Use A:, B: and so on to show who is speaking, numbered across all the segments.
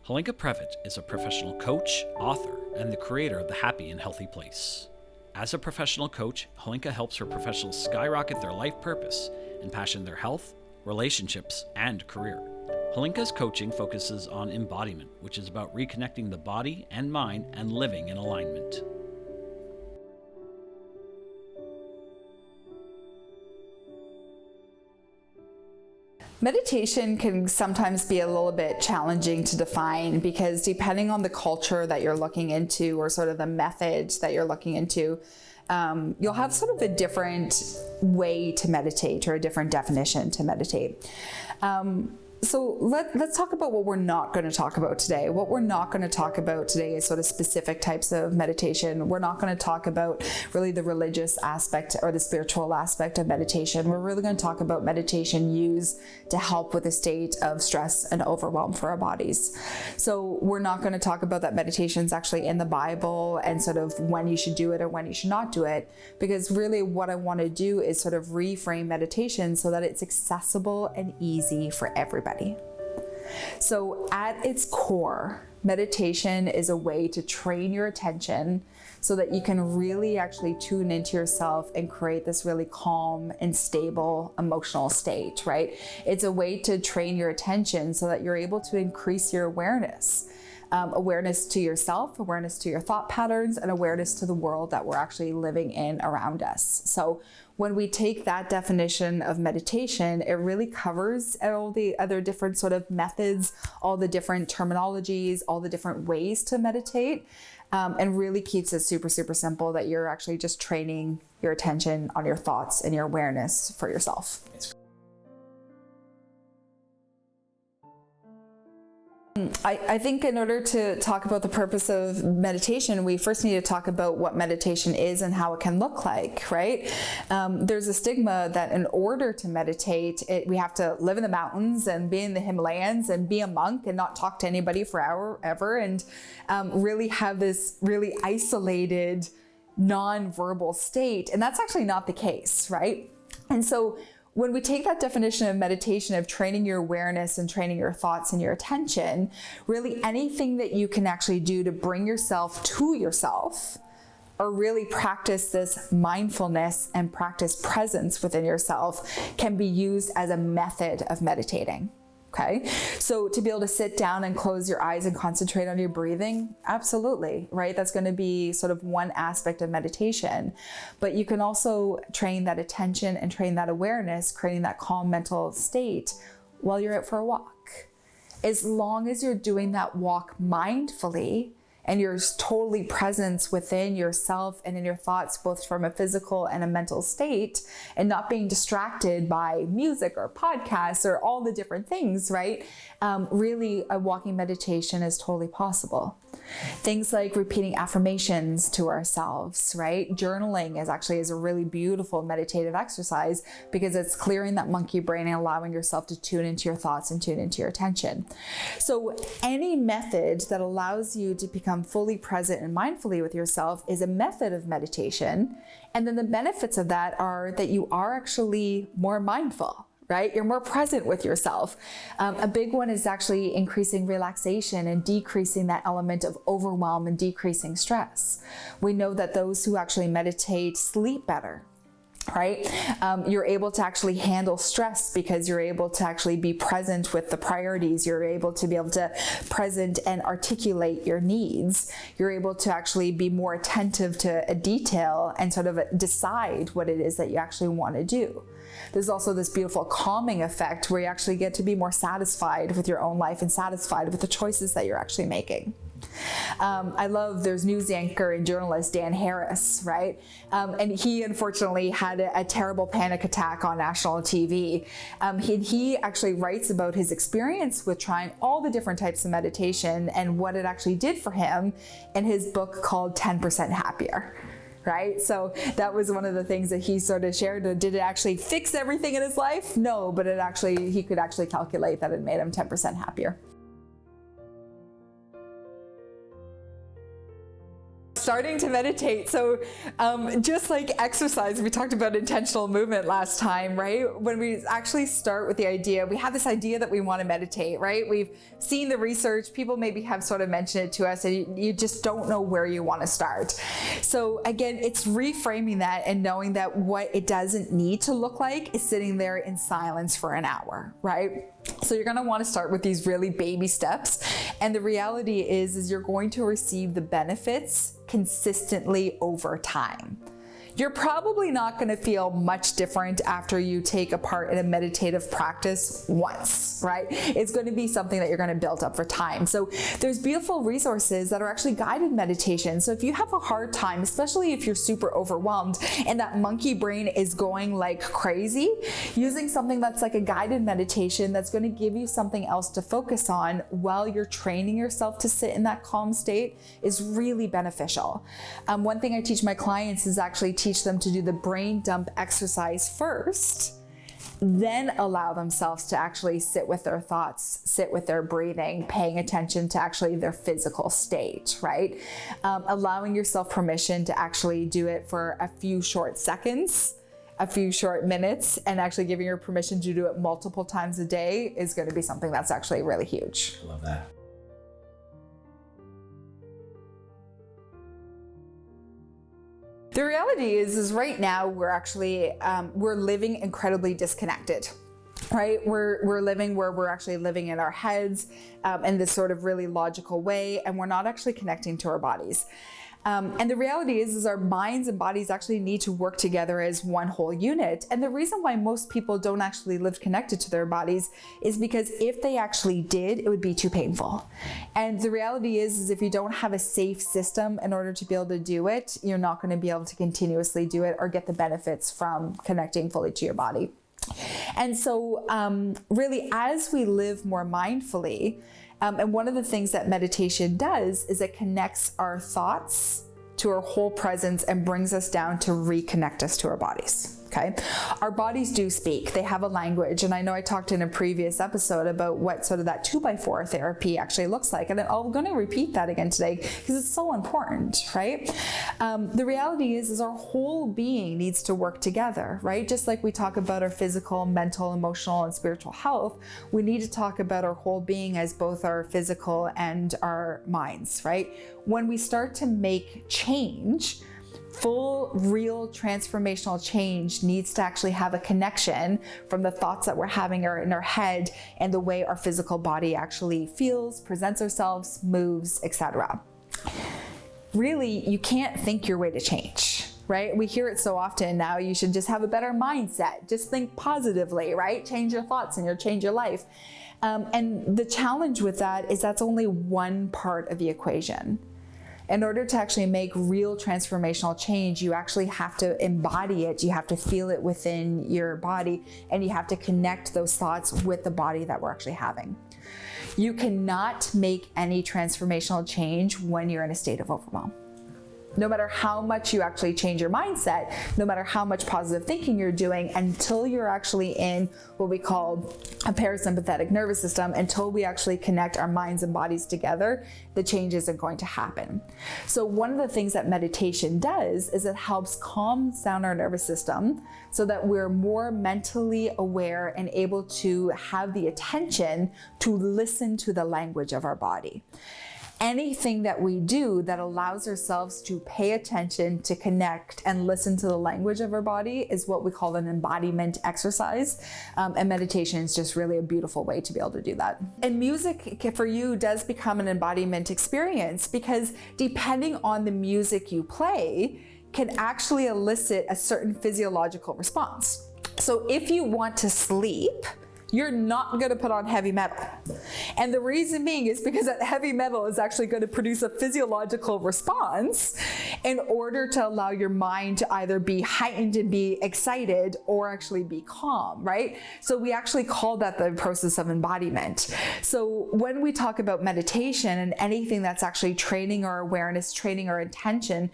A: Halinka Previtt is a professional coach, author, and the creator of The Happy and Healthy Place. As a professional coach, Halinka helps her professionals skyrocket their life purpose and passion their health, relationships, and career. Halinka's coaching focuses on embodiment, which is about reconnecting the body and mind and living in alignment.
B: Meditation can sometimes be a little bit challenging to define because depending on the culture that you're looking into or sort of the methods that you're looking into, you'll have sort of a different way to meditate or a different definition to meditate. So let's talk about what we're not going to talk about today. What we're not going to talk about today is sort of specific types of meditation. We're not going to talk about really the religious aspect or the spiritual aspect of meditation. We're really going to talk about meditation used to help with a state of stress and overwhelm for our bodies. So we're not going to talk about that meditation is actually in the Bible and sort of when you should do it or when you should not do it, because really what I want to do is sort of reframe meditation so that it's accessible and easy for everybody. So at its core, meditation is a way to train your attention so that you can really actually tune into yourself and create this really calm and stable emotional state, right? It's a way to train your attention so that you're able to increase your awareness. Awareness to yourself, awareness to your thought patterns, and awareness to the world that we're actually living in around us. So when we take that definition of meditation, it really covers all the other different sort of methods, all the different terminologies, all the different ways to meditate, and really keeps it super, super simple that you're actually just training your attention on your thoughts and your awareness for yourself. I think in order to talk about the purpose of meditation, we first need to talk about what meditation is and how it can look like, right? There's a stigma that in order to meditate, we have to live in the mountains and be in the Himalayas and be a monk and not talk to anybody forever and really have this really isolated, non-verbal state. And that's actually not the case, right? And so when we take that definition of meditation of training your awareness and training your thoughts and your attention, really anything that you can actually do to bring yourself to yourself or really practice this mindfulness and practice presence within yourself can be used as a method of meditating. Okay, so to be able to sit down and close your eyes and concentrate on your breathing, absolutely, right? That's going to be sort of one aspect of meditation. But you can also train that attention and train that awareness, creating that calm mental state while you're out for a walk. As long as you're doing that walk mindfully, and you're totally present within yourself and in your thoughts, both from a physical and a mental state, and not being distracted by music or podcasts or all the different things, right? Really, a walking meditation is totally possible. Things like repeating affirmations to ourselves, right? Journaling is a really beautiful meditative exercise because it's clearing that monkey brain and allowing yourself to tune into your thoughts and tune into your attention. So any method that allows you to become fully present and mindfully with yourself is a method of meditation. And then the benefits of that are that you are actually more mindful, right? You're more present with yourself. A big one is actually increasing relaxation and decreasing that element of overwhelm and decreasing stress. We know that those who actually meditate sleep better, right? You're able to actually handle stress because you're able to actually be present with the priorities. You're able to present and articulate your needs. You're able to actually be more attentive to a detail and sort of decide what it is that you actually want to do. There's also this beautiful calming effect where you actually get to be more satisfied with your own life and satisfied with the choices that you're actually making. I love, there's news anchor and journalist Dan Harris, right? And he unfortunately had a terrible panic attack on national TV. He actually writes about his experience with trying all the different types of meditation and what it actually did for him in his book called 10% Happier. Right? So that was one of the things that he sort of shared. Did it actually fix everything in his life? No, but he could actually calculate that it made him 10% happier. starting to meditate. So just like exercise, we talked about intentional movement last time, right? When we actually start with the idea, we have this idea that we want to meditate, right? We've seen the research, people maybe have sort of mentioned it to us, and you just don't know where you want to start. So again, it's reframing that and knowing that what it doesn't need to look like is sitting there in silence for an hour, right? So you're going to want to start with these really baby steps. And the reality is you're going to receive the benefits consistently over time. You're probably not going to feel much different after you take a part in a meditative practice once, right? It's going to be something that you're going to build up for time. So there's beautiful resources that are actually guided meditation. So if you have a hard time, especially if you're super overwhelmed and that monkey brain is going like crazy, using something that's like a guided meditation that's going to give you something else to focus on while you're training yourself to sit in that calm state is really beneficial. One thing I teach my clients is actually teach them to do the brain dump exercise first, then allow themselves to actually sit with their thoughts, sit with their breathing, paying attention to actually their physical state, right? Allowing yourself permission to actually do it for a few short seconds, a few short minutes, and actually giving your permission to do it multiple times a day is going to be something that's actually really huge.
C: I love that.
B: The reality is right now we're actually, we're living incredibly disconnected, right? We're living where we're actually living in our heads in this sort of really logical way, and we're not actually connecting to our bodies. And the reality is our minds and bodies actually need to work together as one whole unit. And the reason why most people don't actually live connected to their bodies is because if they actually did, it would be too painful. And the reality is if you don't have a safe system in order to be able to do it, you're not going to be able to continuously do it or get the benefits from connecting fully to your body. And so really, as we live more mindfully, and one of the things that meditation does is it connects our thoughts to our whole presence and brings us down to reconnect us to our bodies. Okay. Our bodies do speak. They have a language. And I know I talked in a previous episode about what sort of that 2x4 therapy actually looks like. And I'm going to repeat that again today because it's so important, right? The reality is our whole being needs to work together, right? Just like we talk about our physical, mental, emotional, and spiritual health, we need to talk about our whole being as both our physical and our minds, right? When we start to make change, full, real, transformational change needs to actually have a connection from the thoughts that we're having in our head and the way our physical body actually feels, presents ourselves, moves, etc. Really, you can't think your way to change, right? We hear it so often now, you should just have a better mindset. Just think positively, right? Change your thoughts and you'll change your life. And the challenge with that is that's only one part of the equation. In order to actually make real transformational change, you actually have to embody it. You have to feel it within your body, and you have to connect those thoughts with the body that we're actually having. You cannot make any transformational change when you're in a state of overwhelm. No matter how much you actually change your mindset, no matter how much positive thinking you're doing, until you're actually in what we call a parasympathetic nervous system, until we actually connect our minds and bodies together, the change isn't going to happen. So one of the things that meditation does is it helps calm down our nervous system so that we're more mentally aware and able to have the attention to listen to the language of our body. Anything that we do that allows ourselves to pay attention, to connect and listen to the language of our body is what we call an embodiment exercise. And meditation is just really a beautiful way to be able to do that. And music for you does become an embodiment experience because depending on the music you play can actually elicit a certain physiological response. So if you want to sleep, you're not going to put on heavy metal. And the reason being is because that heavy metal is actually going to produce a physiological response in order to allow your mind to either be heightened and be excited or actually be calm, right? So we actually call that the process of embodiment. So when we talk about meditation and anything that's actually training our awareness, training our intention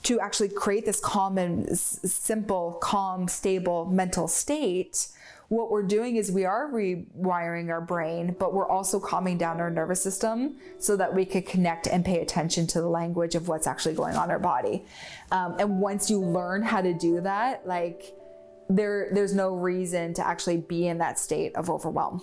B: to actually create this calm and simple, calm, stable mental state, what we're doing is we are rewiring our brain, but we're also calming down our nervous system so that we could connect and pay attention to the language of what's actually going on in our body. And once you learn how to do that, like there's no reason to actually be in that state of overwhelm.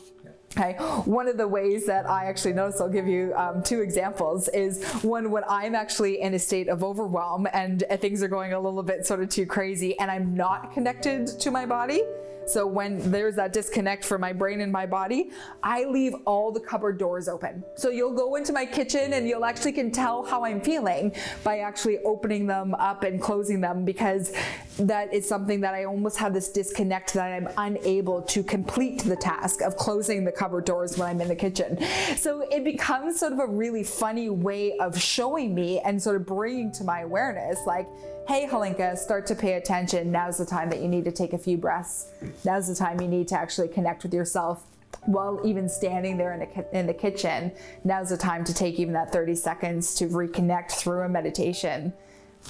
B: Okay. One of the ways that I actually notice, I'll give you 2 examples, is when I'm actually in a state of overwhelm and things are going a little bit sort of too crazy and I'm not connected to my body. So when there's that disconnect for my brain and my body, I leave all the cupboard doors open. So you'll go into my kitchen and you'll actually can tell how I'm feeling by actually opening them up and closing them, because that is something that I almost have this disconnect that I'm unable to complete the task of closing the cupboard doors when I'm in the kitchen. So it becomes sort of a really funny way of showing me and sort of bringing to my awareness, like, hey, Halinka, start to pay attention. Now's the time that you need to take a few breaths. Now's the time you need to actually connect with yourself. While even standing there in the kitchen, now's the time to take even that 30 seconds to reconnect through a meditation.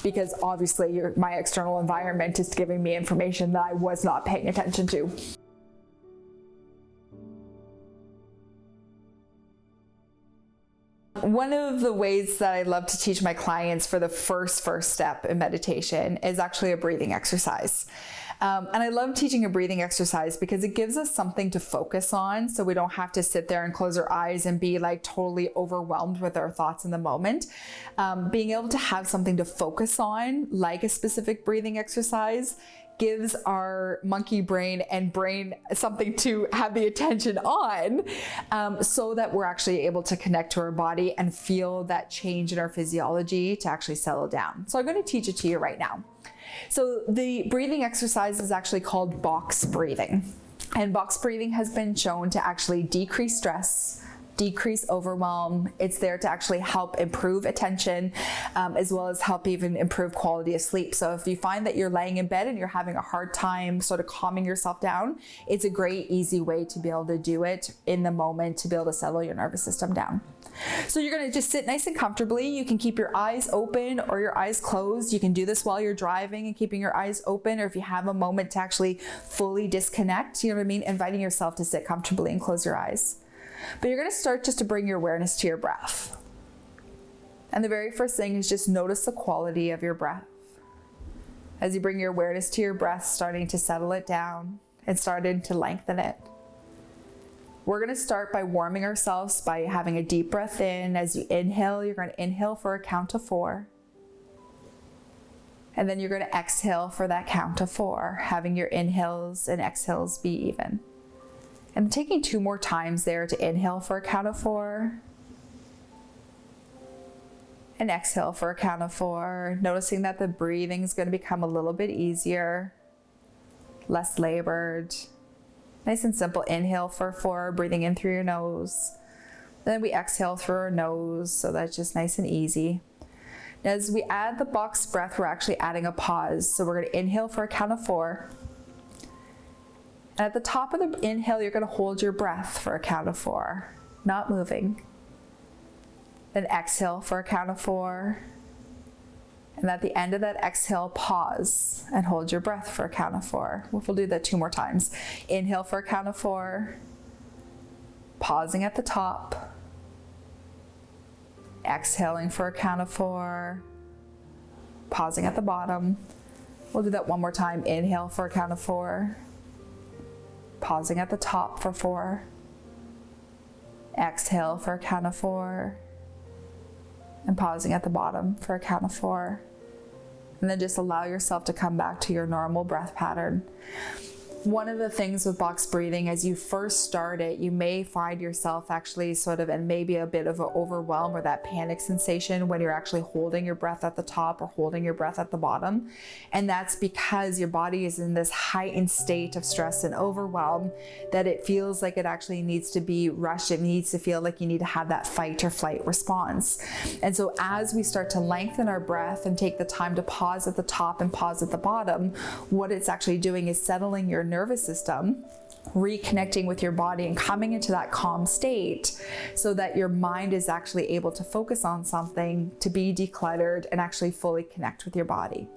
B: Because obviously my external environment is giving me information that I was not paying attention to. One of the ways that I love to teach my clients for the first step in meditation is actually a breathing exercise. And I love teaching a breathing exercise because it gives us something to focus on, so we don't have to sit there and close our eyes and be like totally overwhelmed with our thoughts in the moment. Being able to have something to focus on, like a specific breathing exercise, gives our monkey brain and brain something to have the attention on, so that we're actually able to connect to our body and feel that change in our physiology to actually settle down. So I'm going to teach it to you right now. So the breathing exercise is actually called box breathing. And box breathing has been shown to actually decrease stress, decrease overwhelm. It's there to actually help improve attention, as well as help even improve quality of sleep. So if you find that you're laying in bed and you're having a hard time sort of calming yourself down, it's a great, easy way to be able to do it in the moment to be able to settle your nervous system down. So you're going to just sit nice and comfortably. You can keep your eyes open or your eyes closed. You can do this while you're driving and keeping your eyes open, or if you have a moment to actually fully disconnect, you know what I mean? Inviting yourself to sit comfortably and close your eyes. But you're going to start just to bring your awareness to your breath. And the very first thing is just notice the quality of your breath. As you bring your awareness to your breath, starting to settle it down and starting to lengthen it. We're going to start by warming ourselves by having a deep breath in. As you inhale, you're going to inhale for a count of 4. And then you're going to exhale for that count of 4, having your inhales and exhales be even. And taking 2 more times there to inhale for a count of 4. And exhale for a count of 4. Noticing that the breathing is going to become a little bit easier, less labored. Nice and simple. Inhale for 4, breathing in through your nose. Then we exhale through our nose, so that's just nice and easy. Now, as we add the box breath, we're actually adding a pause. So we're going to inhale for a count of 4. And at the top of the inhale, you're going to hold your breath for a count of 4, not moving. Then exhale for a count of 4. And at the end of that exhale, pause and hold your breath for a count of 4. We'll do that 2 more times. Inhale for a count of 4. Pausing at the top. Exhaling for a count of 4. Pausing at the bottom. We'll do that 1 more time. Inhale for a count of 4. Pausing at the top for 4. Exhale for a count of 4. And pausing at the bottom for a count of 4. And then just allow yourself to come back to your normal breath pattern. One of the things with box breathing, as you first start it, you may find yourself actually sort of, and maybe a bit of an overwhelm or that panic sensation when you're actually holding your breath at the top or holding your breath at the bottom. And that's because your body is in this heightened state of stress and overwhelm that it feels like it actually needs to be rushed. It needs to feel like you need to have that fight or flight response. And so as we start to lengthen our breath and take the time to pause at the top and pause at the bottom, what it's actually doing is settling your nervous system, reconnecting with your body and coming into that calm state so that your mind is actually able to focus on something, to be decluttered and actually fully connect with your body.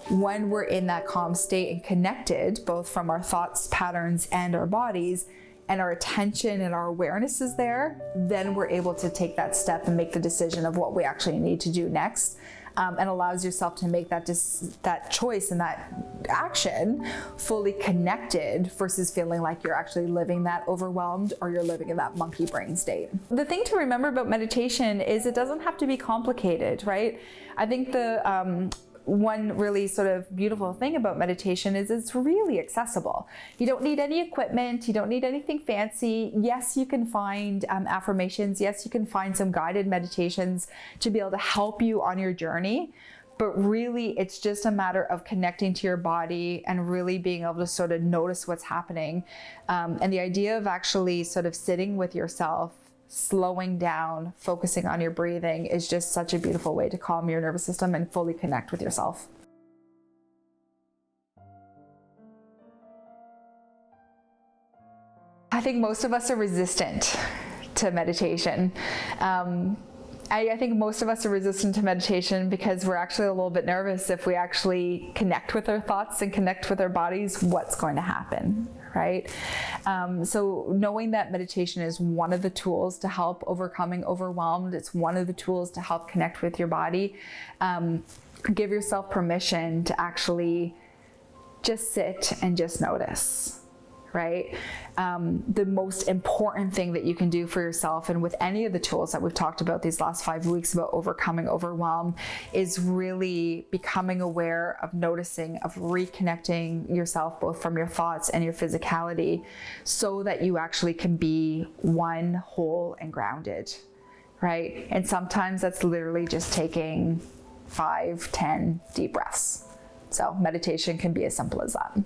B: when we're in that calm state and connected, both from our thoughts, patterns, and our bodies, and our attention and our awareness is there, then we're able to take that step and make the decision of what we actually need to do next, and allows yourself to make that choice and that action fully connected versus feeling like you're actually living that overwhelmed or you're living in that monkey brain state. The thing to remember about meditation is it doesn't have to be complicated, right? I think the one really sort of beautiful thing about meditation is it's really accessible. You don't need any equipment. You don't need anything fancy. Yes, you can find affirmations. Yes, you can find some guided meditations to be able to help you on your journey. But really, it's just a matter of connecting to your body and really being able to sort of notice what's happening. And the idea of actually sort of sitting with yourself, slowing down, focusing on your breathing is just such a beautiful way to calm your nervous system and fully connect with yourself. I think most of us are resistant to meditation. I think most of us are resistant to meditation because we're actually a little bit nervous if we actually connect with our thoughts and connect with our bodies, what's going to happen, right? So knowing that meditation is one of the tools to help overcoming overwhelmed, it's one of the tools to help connect with your body. Give yourself permission to actually just sit and just notice. Right? The most important thing that you can do for yourself, and with any of the tools that we've talked about these last 5 weeks about overcoming overwhelm, is really becoming aware of noticing, of reconnecting yourself both from your thoughts and your physicality so that you actually can be one, whole, and grounded, right? And sometimes that's literally just taking 5, 10 deep breaths. So meditation can be as simple as that.